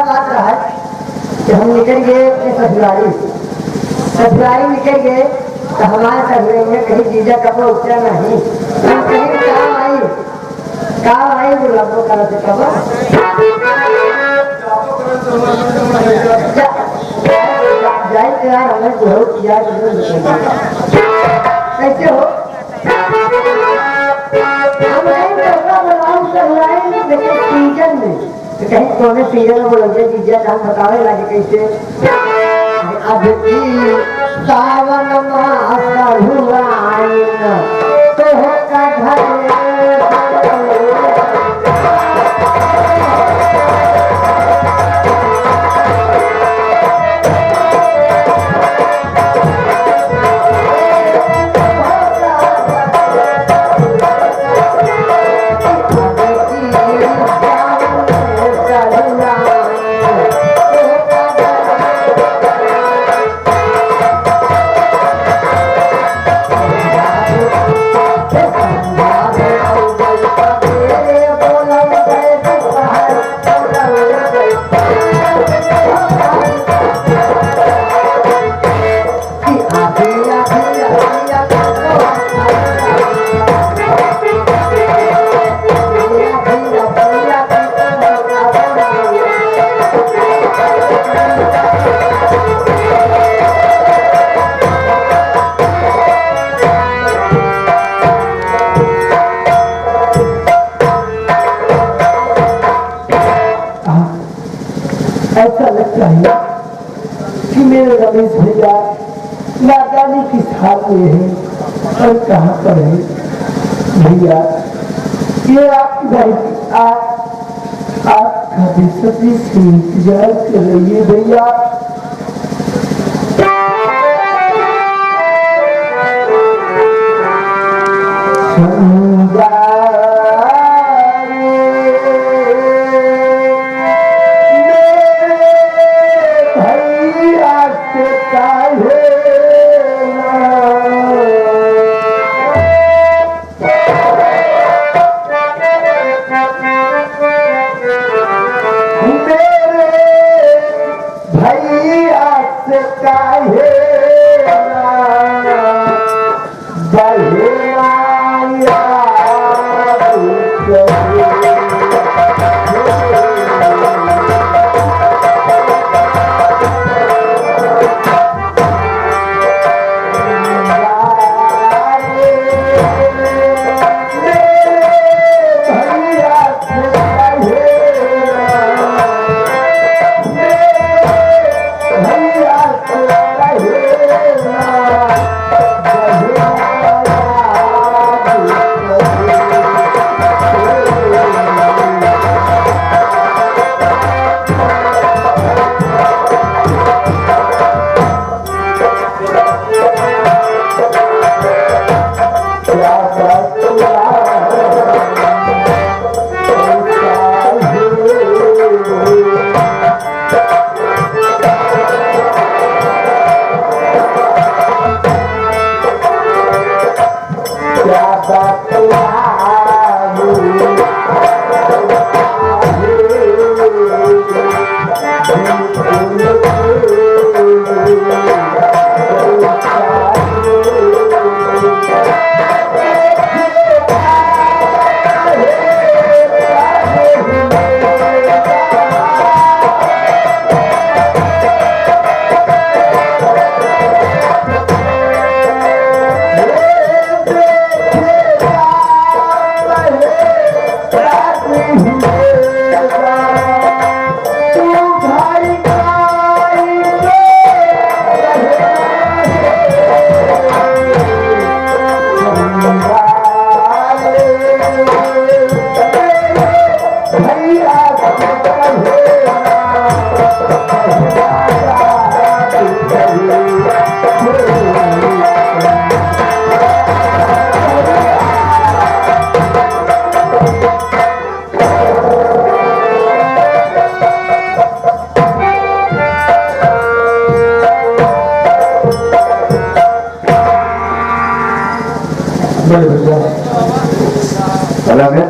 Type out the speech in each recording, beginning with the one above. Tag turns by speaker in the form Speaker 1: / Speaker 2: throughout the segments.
Speaker 1: बात रहा कि हम निकल गए अपने ससुरारी निकल गए तो हमारे ससुरे में कहीं जीजा कपड़ा उतरा नहीं। हम कहीं काम आई वो लगभग करा से कपड़ा जाए यार हमें बहुत किया कैसे हो सीजन में तो कहीं कौन सीजन में बोलोगे जीजा काम बतावे लगे कैसे अब की सावन मास हुआइन तो का घर ऐसा लगता है कि मेरे रमेश भैया ना जाने किस हाल में है और कहाँ पर है। भैया ये आपकी भाई आपका बेसब्री से इंतजार कर रही है। भैया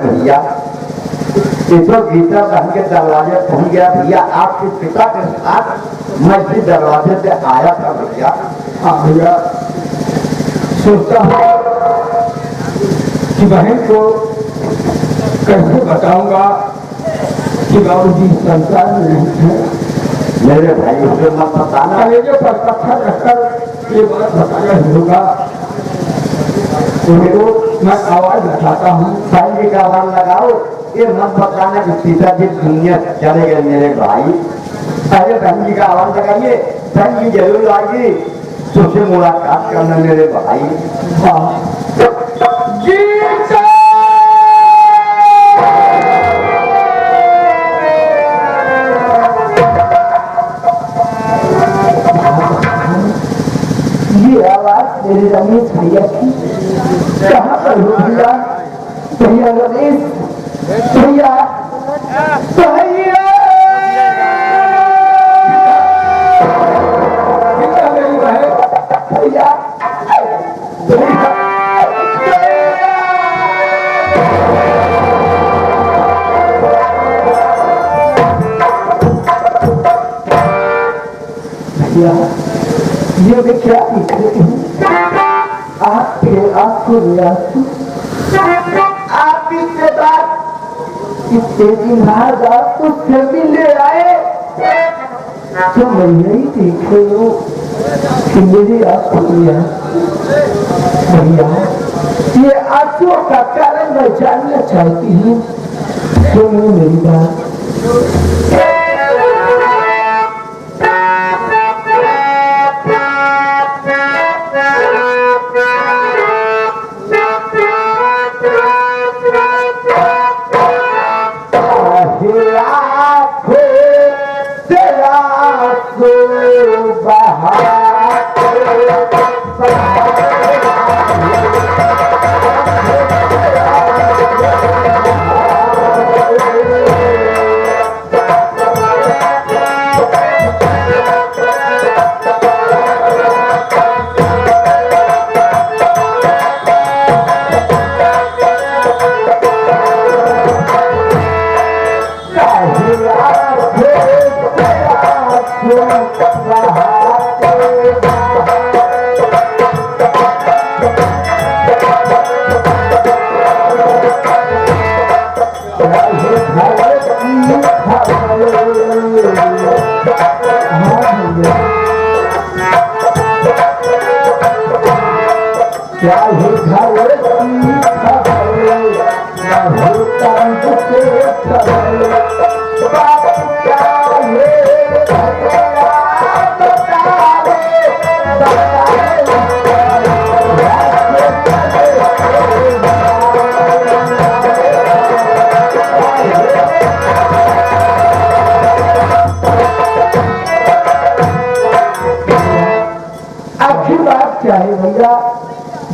Speaker 2: भैया
Speaker 1: ये तो गीता बहन के दरवाजे पहुंच गया भैया, आपके पिता के साथ मैं इसी दरवाजे से आया था भैया।
Speaker 2: हाँ भैया, सोचता हूँ कि बहन को कैसे बताऊंगा कि बाबूजी संसार में नहीं है।
Speaker 1: मेरे भाई उसे मत बताना,
Speaker 2: कलेजे पर पत्थर रखकर ये बात बताना ही होगा। तो मैं आवाज लगाता हूँ,
Speaker 1: भाई जी का आवाज लगाओ, ये मत बताना कि पिताजी दुनिया चले गए मेरे भाई। अरे बहन जी का आवाज लगाइए, बहन जी जरूर आएगी, तुझसे मुलाकात करना मेरे भाई।
Speaker 2: हाँ
Speaker 1: ये आवाज मेरे रमेश भैया की। कहाँ पर हो भैया? भैया रमेश भैया, भैया भैया भैया, ये मैं क्या लिख रही हूँ? आपके आंखों में आंसू, आप इसके बाद इतने दिन बाद आप मुझसे मिलने आए तो मैं यही देख रही हूँ कि मेरी आंखों में आंसू। भैया, ये आंसुओं का कारण मैं जानना चाहती हूँ, सुनो मेरी बात।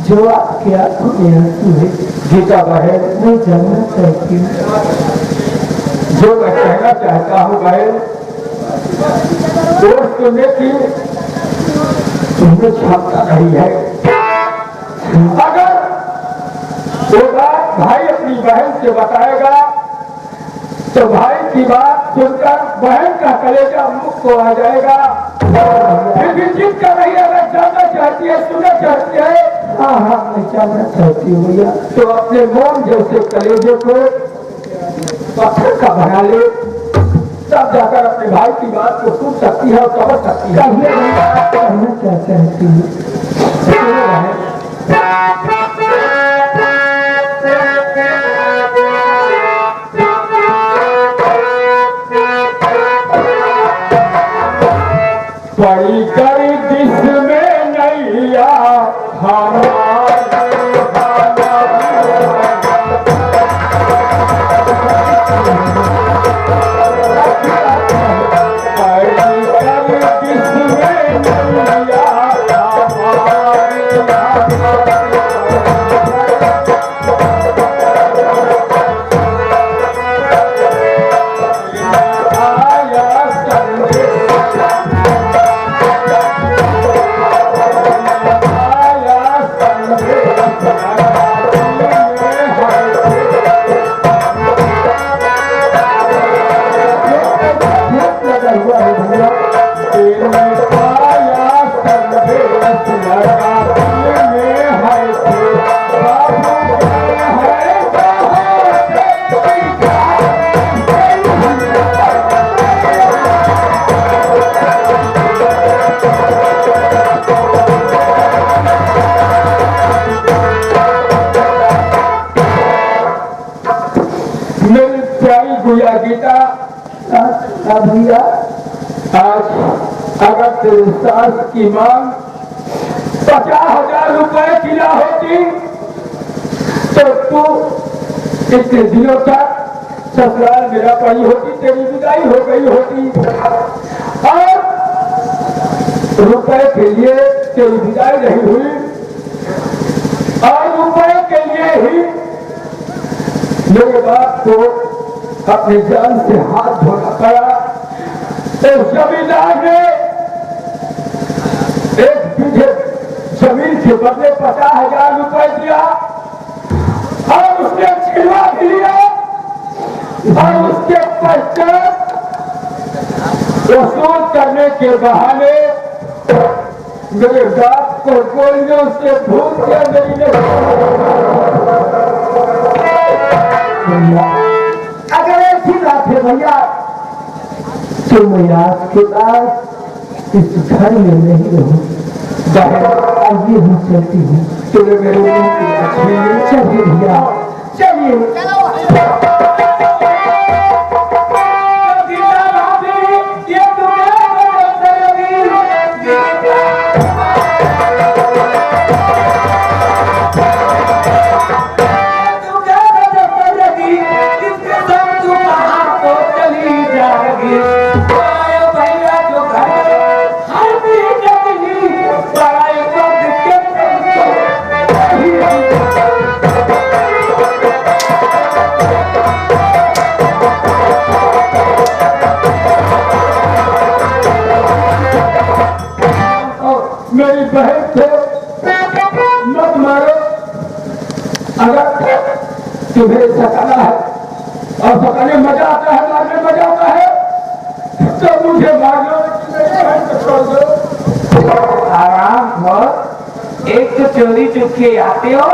Speaker 1: जो आपके आंखों में आंसू है
Speaker 2: गीता बहन,
Speaker 1: मैं जानना चाहती हूँ।
Speaker 2: जो मैं कहना चाहता हूँ बहन, दोस्त सुनने की तुम्हें क्षमता नहीं है। अगर वो बात भाई अपनी बहन से बताएगा तो भाई की बात सुनकर बहन का कलेजा मुक्त हो आ जाएगा। फिर भी जिद कर रही है, अगर जानना चाहती है, सुनना चाहती है,
Speaker 1: हाँ हाँ मैं जानना चाहती हूँ भैया।
Speaker 2: तो अपने मोम जैसे कलेजे को पत्थर का बना ले, तब जाकर अपने भाई की बात को सुन सकती है और समझ सकती है।
Speaker 1: कहना क्या चाहती हूँ?
Speaker 2: बड़ी गर्दिश में नैया बस लड़का में है थे बाबू है मेरी प्यारी गुड़िया गीता भैया आज अगर तेरे सास की मांग 50,000 रुपए किला होती तो तू इतने दिनों तक ससुराल मेरा पड़ी होती, तेरी विदाई हो गई होती और रुपए के लिए तेरी विदाई नहीं हुई और रुपए के लिए ही मेरे बाप को अपने जान से हाथ धोना पड़ा। तो जमींदार ने एक बीघे जमीन के बदले 50,000 रुपए दिया और उसने छिलवा भी लिया और उसके पश्चात वसूल करने के बहाने मेरे बाप को गोलियों से भूल के मेरी
Speaker 1: अगर ऐसी बात है भैया तो मैं आज के बाद इस घर में नहीं रहूं, आइए हूँ चलती हूँ।
Speaker 2: तेरे मेरे
Speaker 1: चलिए भैया चलिए।
Speaker 2: मेरी बहन को मत मारो, अगर तुम्हें सताना है और सताने मजा आता है, मारने मजा आता है तो मुझे मार लो, मेरी बहन को छोड़ दो।
Speaker 3: आराम हो, एक तो चोरी चुपके आते हो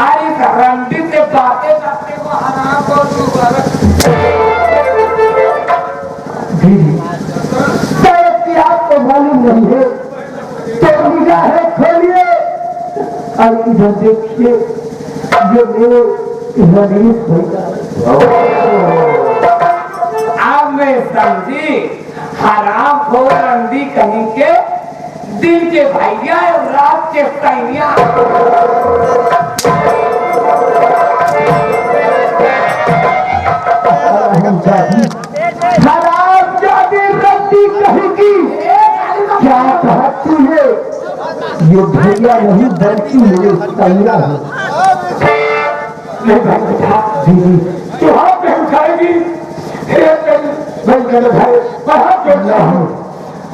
Speaker 3: और इस रंडी से बातें करते हो। आराम हो तू
Speaker 1: शायद कि आपको मालूम नहीं है तो निगाहें खोलिए और इधर देखिए जो मेरे रईस होगा।
Speaker 3: अब मैं समझी, हराम हो रंडी कहीं के दिन के भैया और रात के सैनिया।
Speaker 1: हराम जाती रंडी कहेगी क्या कहा तूने? ये भैया नहीं बल्कि मेरे सैया है।
Speaker 2: नहीं भाई बेटा, दीदी तू हाथ में उठाएगी, भाई मेरे भाई मैं हाथ में उठा हूँ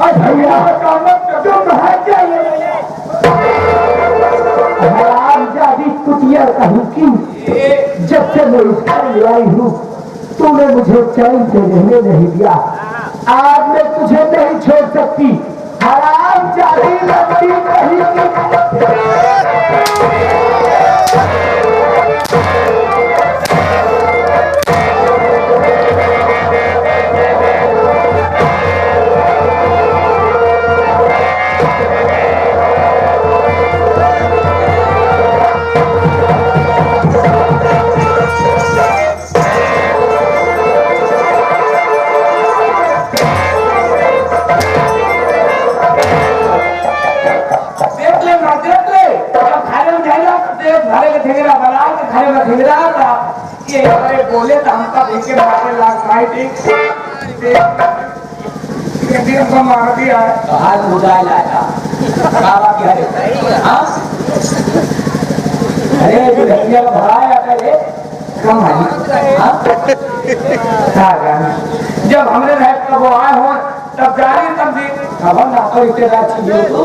Speaker 2: और भैया का मत तुम है क्या
Speaker 1: हराम जाती कुटिया कहूँ की जब से मैं इस घर में आई हूँ तूने मुझे चैन से रहने नहीं दिया, आज मैं तुझे नहीं छोड़ सकती। हराम जाती रंडी कहेगी
Speaker 3: ये बोले तो हमका देखे मारे लाख भाई देख मार दिया तो हाथ मुझाए लाया बाबा की हरे अरे जो भैया का भाई आता है कम भाई जब हमने रह तब वो आए हो तब जारी तब दी अब हम ना पर इतने रात चीज हो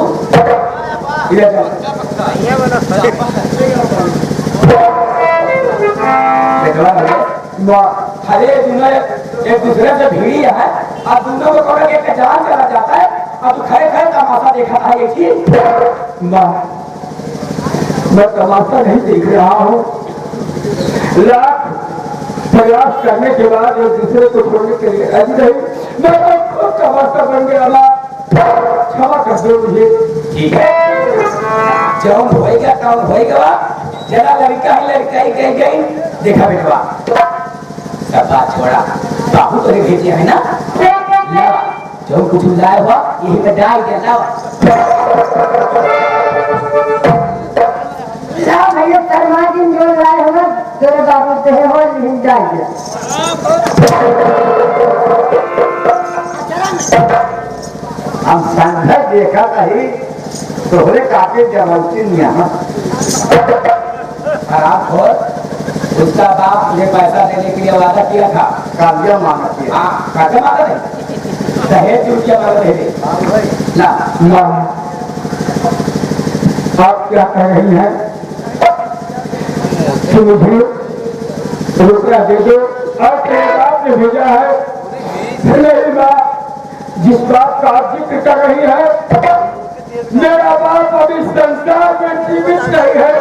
Speaker 3: हरे दोनों एक दूसरे से भिड़ी है और दोनों को एक जान चला जाता है और तू खड़े खड़े तमाशा देखा था ये चीज?
Speaker 2: माँ, मैं तमाशा नहीं देख रहा हूँ। लाख प्रयास करने के बाद एक दूसरे को छोड़ने के लिए राजी नहीं। मैं तो खुद तमाशा बन गया माँ, क्षमा कर दो मुझे।
Speaker 3: ठीक है, जौन होएगा तौन होएगा। जरा लड़का ही लड़का ही कह गई। देखा बेटवा, सब बात छोड़ा, बाबू तो भेजे है ना, जो कुछ लाए हुआ यही पे डाल के लाओ।
Speaker 1: लाओ भैया शर्माजी जो लाए हो ना तेरे बाबू से है वो नहीं जाएगा। हम संघर्ष देखा नहीं तोहरे काके जमलती यहाँ
Speaker 3: खराब हो। उसका बाप मुझे पैसा देने के लिए वादा किया था।
Speaker 1: काव्या मांगा थी।
Speaker 3: हाँ, कैसे मांगा नहीं? दहेज रुपया मांगा दे ना।
Speaker 2: माँ, आप क्या कह रही हैं कि मुझे रुपया दे दो और तेरे बाप ने भेजा है? नहीं माँ, जिस बात का आप जिक्र कर रही है, मेरा बाप अभी संसार में जीवित नहीं है।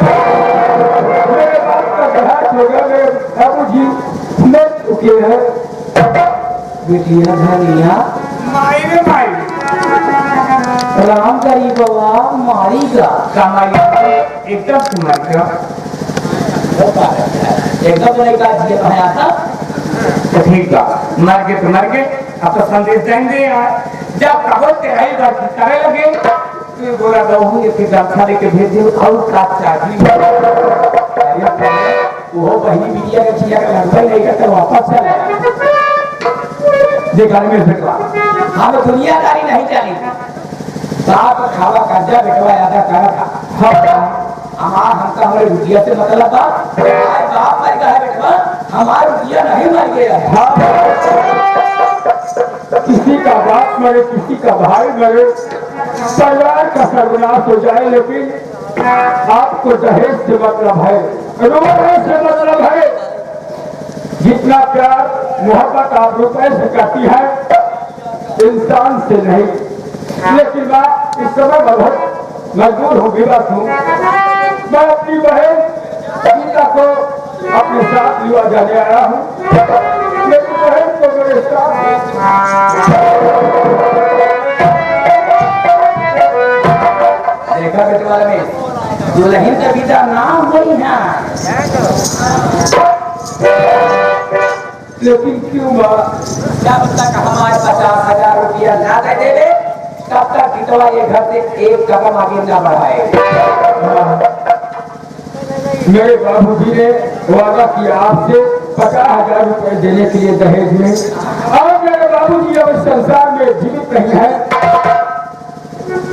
Speaker 2: मेरे बाप का देहात हो गया, मेरे बाबू जी मर चुके हैं।
Speaker 3: बेटिया धनिया
Speaker 2: मायने माई
Speaker 3: राम करी बाबा मारी का
Speaker 2: कमाई एकदम तुम्हार का
Speaker 3: एकदम नहीं का जिए आया था।
Speaker 2: तो ठीक बा, मर के अब तो संदेश देंगे यार। जब कहो तेराई बार करे लगे तो बोला बहू ये फिर गमछा लेके भेज दे और का चाहिए।
Speaker 3: वो बहनी बिटिया के छिया का लगता ही नहीं करता, वापस चला
Speaker 2: देखा में भेटवा।
Speaker 3: हम दुनियादारी नहीं जानी। बाप खावा कर्जा बेटवा यादा करा था। हमका हमारे रुपया से मतलब बाप मर गया है बेटवा, हमारा रुपया नहीं मर गया है।
Speaker 2: किसी का बाप मरे, किसी का भाई मरे, परिवार का सर्वनाश हो जाए, लेकिन आपको दहेज से मतलब है, रुपये से मतलब है। जितना प्यार मोहब्बत आप रुपए से करती है, इंसान से नहीं। लेकिन मैं इस समय बहुत मजबूर हूँ, विवश हूँ। मैं अपनी बहन गीता को अपने साथ लिया जाने आया हूँ। मेरी बहन को मेरे साथ
Speaker 3: देखा बेटे वाले में दुल्हन का पिता नाम वही है।
Speaker 2: लेकिन क्यों माँ?
Speaker 3: जब तक हमारे 50,000 रुपया ना दे दे तब तक बिटवा ये घर से एक कदम आगे ना बढ़ाए।
Speaker 2: मेरे बाबूजी ने वादा किया आपसे 50,000 रुपए देने के लिए दहेज में, और मेरे बाबूजी अब इस संसार में जीवित नहीं है।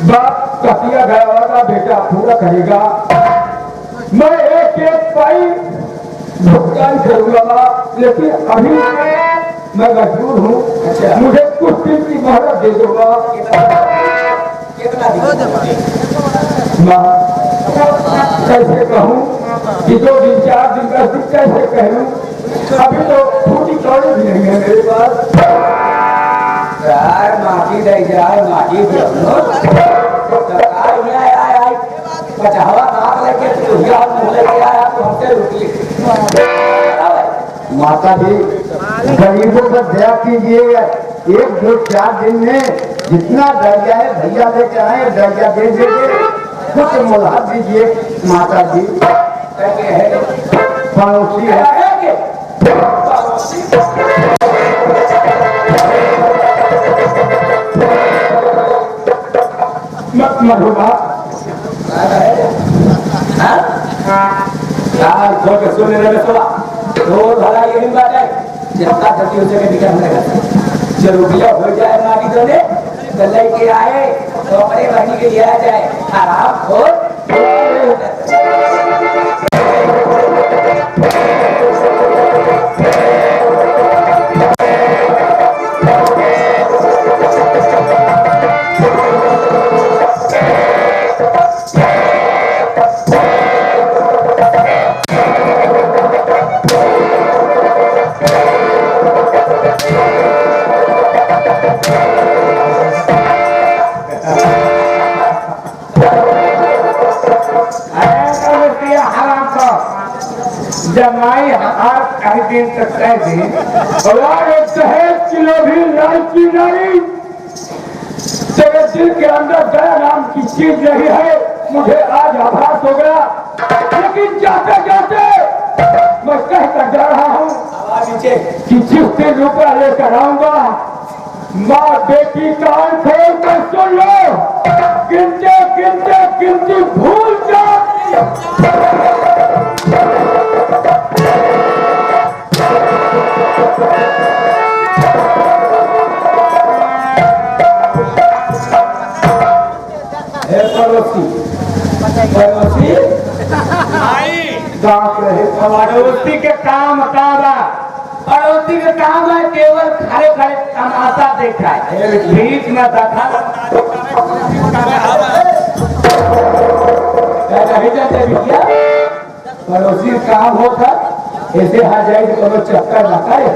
Speaker 2: बाप का किया गया वादा बेटा पूरा करेगा। मैं एक एक पाई भुगतान करूंगा, लेकिन अभी मैं मजबूर हूँ।
Speaker 3: अच्छा।
Speaker 2: मुझे कुछ दिन की मोहलत दे दूंगा।
Speaker 3: कितना
Speaker 2: माँ, कैसे कहूँ कि 2 दिन 4 दिन 10 दिन कैसे कहूँ? अभी तो फूटी कौड़ी भी नहीं है मेरे पास।
Speaker 3: यार माटी दे जाए माटी पचावा नाक लेके लेके आया तो हमसे रुकी।
Speaker 1: माता जी गरीबों पर दया कीजिए। 1-2-4 दिन में जितना दर्जा है भैया लेके आए, दर्जा दे देंगे। कुछ मुलाकात दीजिए माता जी। पड़ोसी है
Speaker 2: मत मरुआ
Speaker 3: सुन रोज भला यही बात है। जितना जल्दी हो सके निकल रहेगा। जो रुपया हो जाए माटी दोने तो लेके आए तो अपने बहनी के लिया जाए। आराम हो
Speaker 2: और कई दिन तक कह दिन और एक दहेज किलो भी लड़की नहीं, तेरे दिल के अंदर दया नाम की चीज नहीं है, मुझे आज आभास हो गया। लेकिन जाते जाते मैं कहकर जा रहा हूँ कि जिस दिन रुपया लेकर आऊंगा, माँ बेटी कान खोल कर सुन लो, गिनते गिनते गिनती भूल जाती।
Speaker 1: पड़ोसी के काम तारा, पड़ोसी के काम है केवल खड़े खड़े तमाशा देखा है, बीच में दखल
Speaker 3: नहीं जाते भैया। पड़ोसी काम होता ऐसे हाथ जाए तो चलो चक्कर ना करे।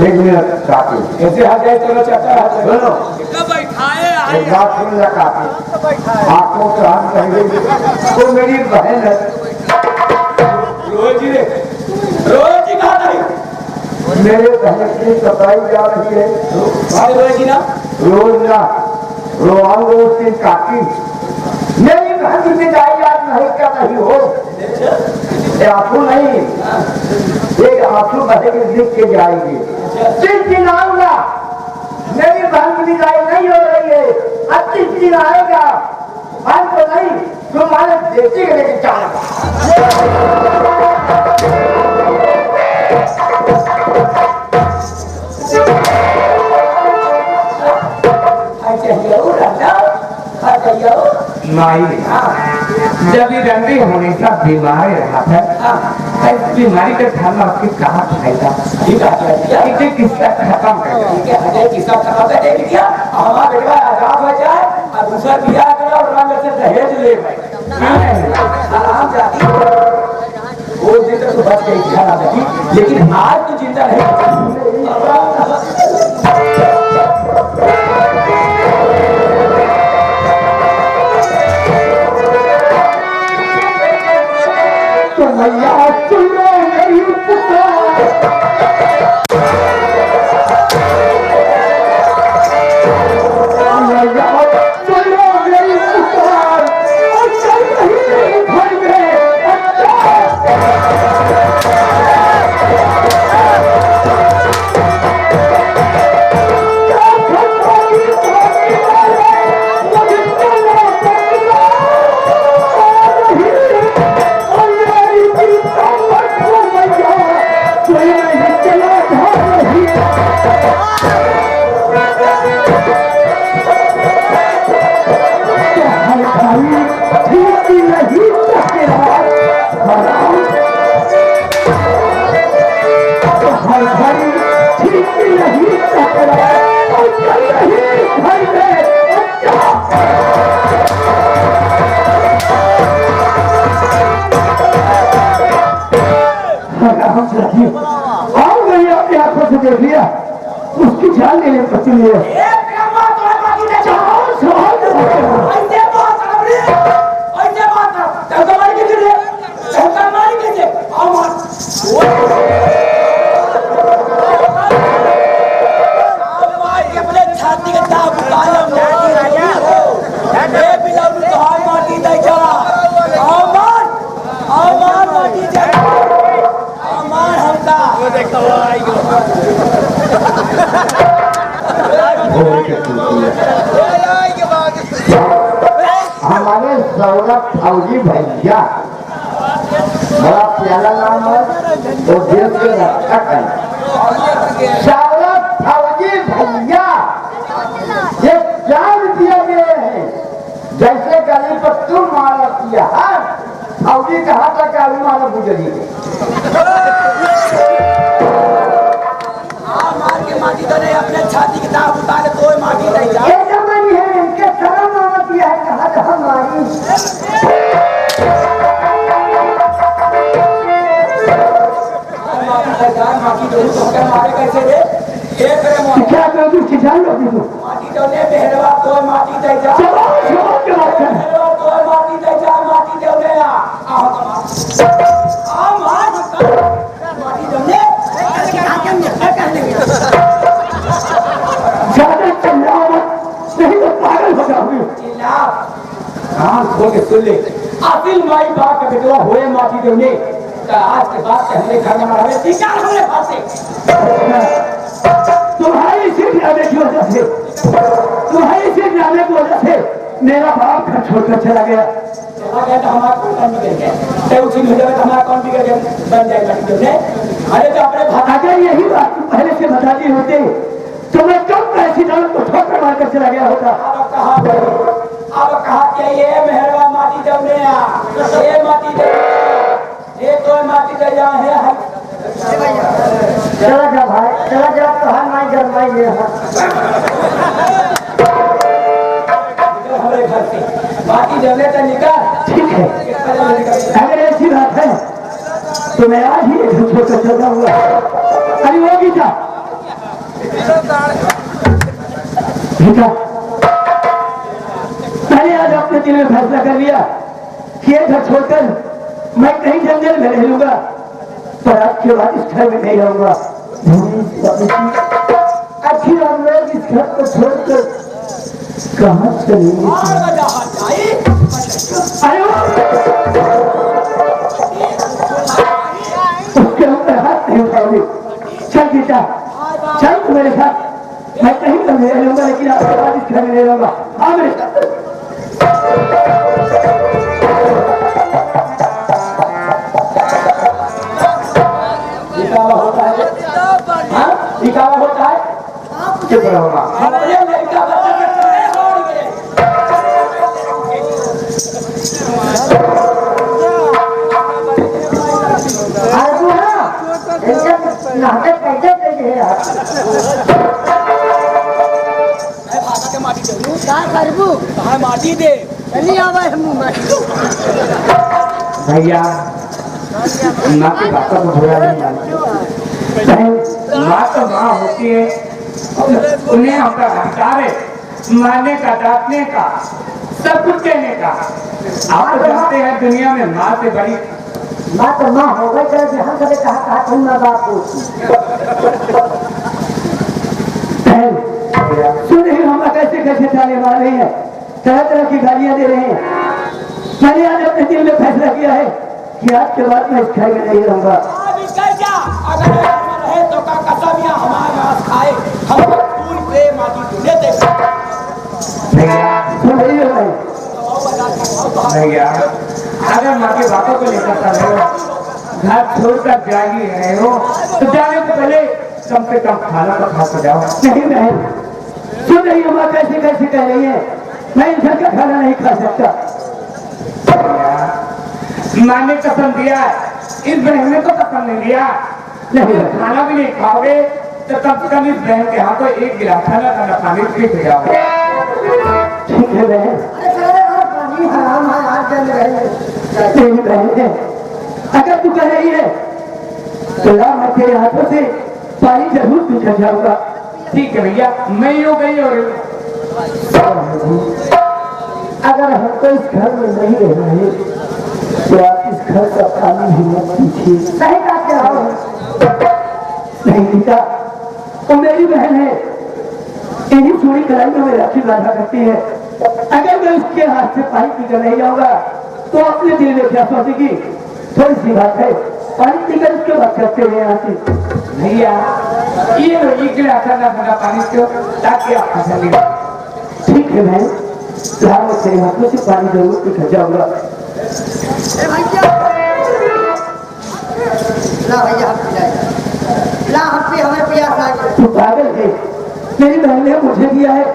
Speaker 2: एक मिनट काफी,
Speaker 3: ऐसे हाथ जाए चलो चक्कर हाथ
Speaker 2: सुनो एक बात सुन ला काफी, आंखों से हाथ कहेंगे तो मेरी बहन है।
Speaker 3: रोज ही कहा नहीं
Speaker 2: मेरे बहन की सफाई जा रही है,
Speaker 3: रोज ही ना
Speaker 2: रोज ना रोआंगे उसकी काकी। मेरी बहन की विदाई आज नहीं कर रही हो, ये आंसू नहीं, एक आंसू बहेगी लिख के जाएगी। जिस दिन आऊंगा मेरी बहन की विदाई नहीं हो रही है, अब जिस दिन आएगा बहन को नहीं तुम्हारे बेटी के लेके जाएगा। माई जब ये रंडी हमेशा बीमार रहा था, इस बीमारी का धर्म आपकी कहाँ फायदा इसे किसका खत्म कर
Speaker 3: किसका खत्म कर देगी क्या? हमारा बेटा आजाद हो जाए और दूसरा बियाह करे और रंग से दहेज ले आराम जाती वो दिन तक तो बच गई ख्याल आता, लेकिन आज तो जिंदा नहीं।
Speaker 2: मैया सुनो मेरी पुकार, मैया सुनो मेरी पुकार, अच्छा नहीं घर में देख लिया उसकी जान लेने पति लिए हमारे सौरभ फौजी भैया, बड़ा प्यारा नाम है, तो देश के रक्षक है सौरभ फौजी भैया। ये जान दिया गया है जैसे गली पर तुम मारा किया है, फौजी कहा था कि अभी मारा गुजरी
Speaker 3: माटी तो नहीं, अपने छाती की दाग उतारे तो माटी नहीं जा।
Speaker 2: ये जमानी है इनके शर्म मामा किया है, कहा था हमारी
Speaker 3: माटी तो क्या मारे कैसे रे? ये करे
Speaker 2: क्या कर दूँ किसान लोग
Speaker 3: माटी तो ने बहरवा तो माटी दे जा, बहरवा तो माटी दे जा, माटी दे ले आ मार आतिल माई बाप के बेटवा होए माटी देने का आज के बाद से हमने घर में मरावे शिकार हमने फांसे
Speaker 2: तुम्हारी सिर्फ ड्रामे की वजह से तुम्हारी सिर्फ ड्रामे की वजह से मेरा बाप घर छोड़कर चला गया
Speaker 3: तो हमारा कौन बिगड़ गया तो उसी में तो हमारा कौन बिगड़ गया बन जाएगा तुमने अरे तो अपने भाग
Speaker 2: अगर यही बात तुम पहले से बता दी होते तो मैं कब ऐसी दौलत को ठोकर मारकर चला गया होता।
Speaker 3: अब कहा कि ये मेहरबान माटी देवने ये माटी दे ये तो माटी दे जा है
Speaker 1: चला जा भाई चला जा तो हर माई जन्माई ले
Speaker 3: हमारे घर से माटी देवने तो निकाल
Speaker 2: ठीक है अगर ऐसी बात है तो मैं आज ही एक छोड़कर चल जाऊंगा। अरे वो गीता गीता मैंने आज अपने दिल में फैसला कर लिया कि ये घर छोड़कर मैं कहीं जंगल में रह लूंगा पर आज के बाद इस घर में नहीं रहूंगा।
Speaker 1: आखिर हम लोग इस घर को छोड़कर
Speaker 2: कहाँ चलेंगे? अरे उसके ऊपर हाथ नहीं उठाओगे। चल गीता चल तू मेरे साथ मैं कहीं पर नहीं रहूंगा लेकिन आपके बाद इस घर में नहीं रहूंगा। हाँ मेरे साथ
Speaker 3: दिखावा होता है हाँ दिखावा होता है
Speaker 2: चुप रहूंगा।
Speaker 3: हमारे लड़का बच्चा के टुकड़े हो गए
Speaker 1: आज ना एकदम नाटक कैसे कैसे है
Speaker 4: का करबू
Speaker 3: माटी दे
Speaker 4: चली आवा हम
Speaker 2: भैया माँ की बात को बुरा नहीं मानती। माँ तो माँ होती है उन्हें अपना अधिकार है मारने का डांटने का सब कुछ कहने का। आप तो जानते हैं दुनिया में माँ से बड़ी
Speaker 1: माँ तो माँ हो गई तरह हम कभी कहा तुम माँ बाप को
Speaker 2: सुन ही हम कैसे कैसे ताने मार रहे हैं तरह तरह की गालियां दे रहे हैं। मैंने आज अपने दिल में फैसला किया है कि आज के बाद मैं इस घर में नहीं रहूंगा।
Speaker 3: अगर रहे तो का कसमिया हमारे पास खाए हम फूल पे माटी दूने दे
Speaker 2: भैया सुन रही हो भैया अगर माँ की बातों को लेकर चल रहे हो घर छोड़कर जा ही रहे हो तो जाने से पहले कम से कम खाना तो खा कर जाओ। नहीं बहन सुन रही हो माँ कैसे कैसे कह रही है मैं इन घर का खाना नहीं खा सकता। माँ ने कसम दिया इस बहन ने तो कसम नहीं दिया नहीं खाना भी नहीं खाओगे तो कम से कम इस बहन के हाथों एक गिलास खाना पानी पी जाओ। ठीक है बहन
Speaker 1: पानी हराम है आज जल रहे
Speaker 2: तेरी बहन है अगर तू कह रही है तो ला मैं तेरे हाथों से पानी जरूर पीछे जाऊंगा। ठीक है भैया मैं यूँ गई और
Speaker 1: अगर हमको इस घर में नहीं रहना है तो आप इस घर का पानी भी मत पीछिए। सही बात क्या हो
Speaker 2: नहीं गीता वो मेरी बहन है इन्हीं चोरी कराइयों में राखी बांधा करती है। अगर मैं उसके हाथ से पानी पीकर नहीं जाऊंगा तो अपने दिल में क्या सोचेगी। थोड़ी सी बात है पानी पीकर उसके बाद करते हुए यहाँ से भैया ये एक गिलास ठंडा पानी क्यों ताकि आप फसल ले। ठीक है मैं तेरे हाथों से पानी जरूर पीकर जाऊंगा।
Speaker 1: ला भैया हम पिलाए ला हम पे हमें प्यास लगी।
Speaker 2: तू पागल है मेरी बहन ने मुझे दिया है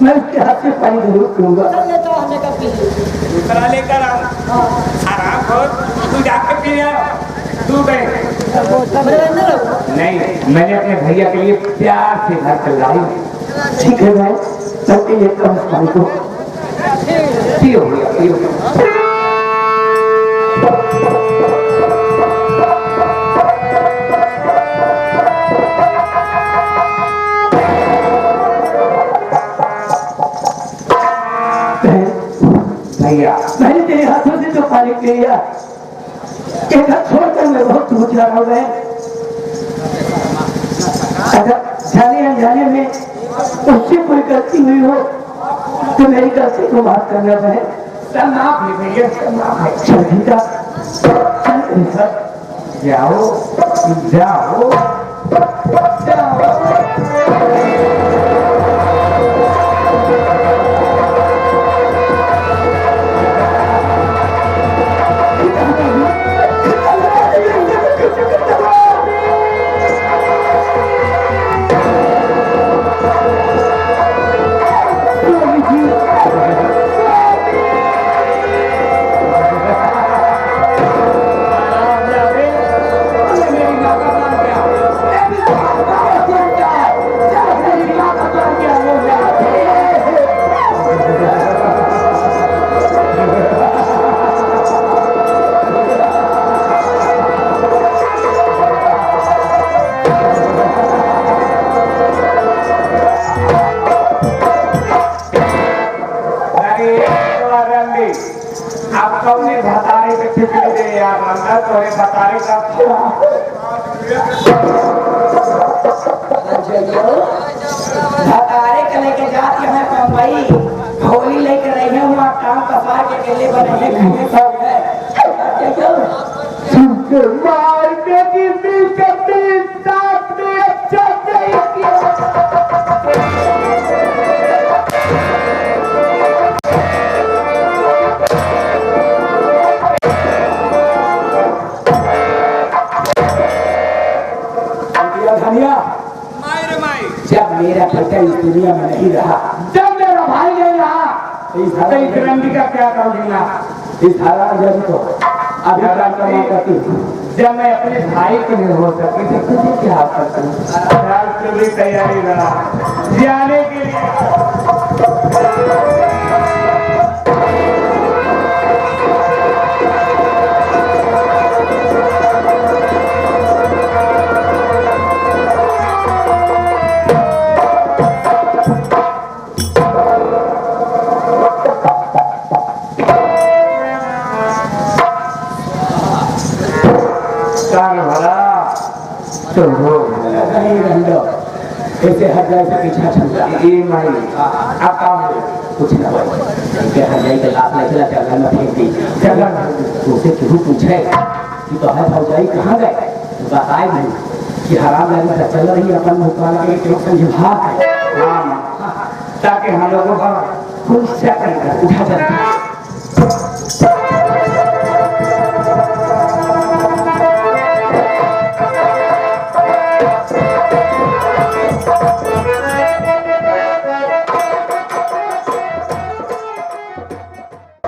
Speaker 2: मैं उसके हाथ से पानी जरूर पीऊंगा।
Speaker 3: दूसरा लेकर आराम कर तू जाके पी तू गए
Speaker 2: नहीं मैंने अपने भैया के लिए प्यार से घर चलाई। ठीक है मैं सबके लिए कम पानी को पियो भैया पियो। भैया मैंने तेरे हाथों से जो पानी पी लिया एक हाथ छोड़कर मैं बहुत दूर जा रहा हूँ। अगर जाने अनजाने में उससे कोई गलती हुई हो तो मेरी गलती को माफ करना है। सब माफ है भैया, सब माफ है। चल ठीक है सब जाओ जाओ
Speaker 3: भतारे के लेके जात के हैं बम्बई, होली लेके रही है वहाँ काम कपार के केले बने हैं खाने सब है।
Speaker 2: मार के किसी कभी साथ में अच्छा नहीं किया।
Speaker 3: धनिया जब मेरा बेटा इस दुनिया में नहीं रहा,
Speaker 2: जब मेरा भाई नहीं रहा,
Speaker 3: इस
Speaker 2: तो इस रंडी का क्या करूँगा?
Speaker 3: इस हारा जब तो अभी कमा करती हूँ।
Speaker 2: जब मैं अपने भाई को नहीं हो सकी तो तुझे क्या करता हूँ? पूरी तैयारी रहा जाने के लिए। तो हो
Speaker 3: नहीं रंडो ऐसे हर जाए से पीछा चलता
Speaker 2: ये माई आप काम है
Speaker 3: कुछ ना हो ऐसे हर जाए के लात ले चला जगह में फेंक दी
Speaker 2: जगह
Speaker 3: तो उसे क्यों पूछे कि तो है भौजाई कहाँ गए तो बताए नहीं कि हराम लाइन से चल रही है अपन मुकाला के एक संभाग है
Speaker 2: हाँ ताकि हम लोगों का खुश से
Speaker 3: उठा चलता